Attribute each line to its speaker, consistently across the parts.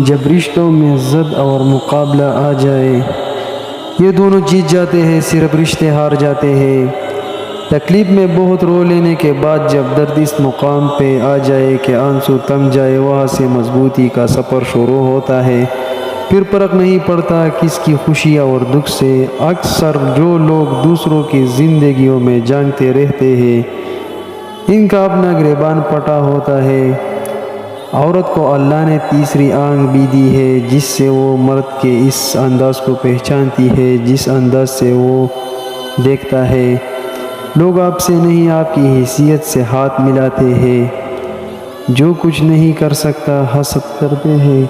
Speaker 1: جب رشتوں میں ضد اور مقابلہ آ جائے، یہ دونوں جیت جاتے ہیں، صرف رشتے ہار جاتے ہیں۔ تکلیف میں بہت رو لینے کے بعد جب درد اس مقام پہ آ جائے کہ آنسو تھم جائے، وہاں سے مضبوطی کا سفر شروع ہوتا ہے۔ پھر فرق نہیں پڑتا کس کی خوشی اور دکھ سے۔ اکثر جو لوگ دوسروں کی زندگیوں میں جانتے رہتے ہیں، ان کا اپنا گریبان پھٹا ہوتا ہے۔ عورت کو اللہ نے تیسری آنکھ بھی دی ہے، جس سے وہ مرد کے اس انداز کو پہچانتی ہے جس انداز سے وہ دیکھتا ہے۔ لوگ آپ سے نہیں، آپ کی حیثیت سے ہاتھ ملاتے ہیں۔ جو کچھ نہیں کر سکتا حسد کرتے ہیں۔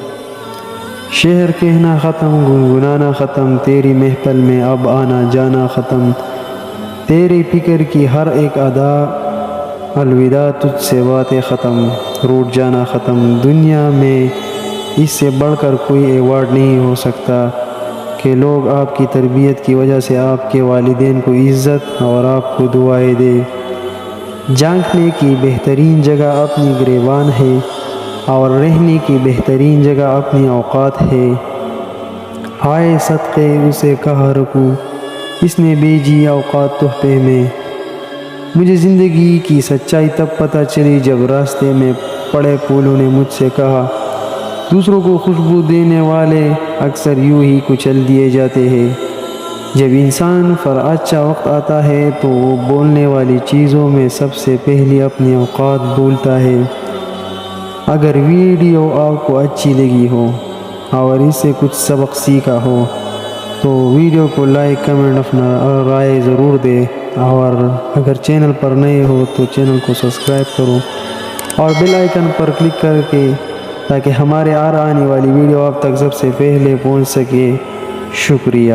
Speaker 1: شعر کہنا ختم، گنگنانا ختم، تیری محفل میں اب آنا جانا ختم، تیری فکر کی ہر ایک ادا، الوداع تجھ سے باتیں ختم، روٹ جانا ختم۔ دنیا میں اس سے بڑھ کر کوئی ایوارڈ نہیں ہو سکتا کہ لوگ آپ کی تربیت کی وجہ سے آپ کے والدین کو عزت اور آپ کو دعائیں دے۔ جھانکنے کی بہترین جگہ اپنی گریبان ہے اور رہنے کی بہترین جگہ اپنی اوقات ہے۔ ہائے صدقے اسے کہاں رکھوں، اس نے بھیجی اوقات تحفے میں۔ مجھے زندگی کی سچائی تب پتہ چلی جب راستے میں پڑے پھولوں نے مجھ سے کہا، دوسروں کو خوشبو دینے والے اکثر یوں ہی کچل دیے جاتے ہیں۔ جب انسان پر اچھا وقت آتا ہے تو وہ بولنے والی چیزوں میں سب سے پہلے اپنی اوقات بولتا ہے۔ اگر ویڈیو آپ کو اچھی لگی ہو اور اس سے کچھ سبق سیکھا ہو تو ویڈیو کو لائک، کمنٹ، اپنا رائے ضرور دے، اور اگر چینل پر نئے ہو تو چینل کو سبسکرائب کرو اور بیل آئیکن پر کلک کر کے، تاکہ ہمارے آنے والی ویڈیو آپ تک سب سے پہلے پہنچ سکے۔ شکریہ۔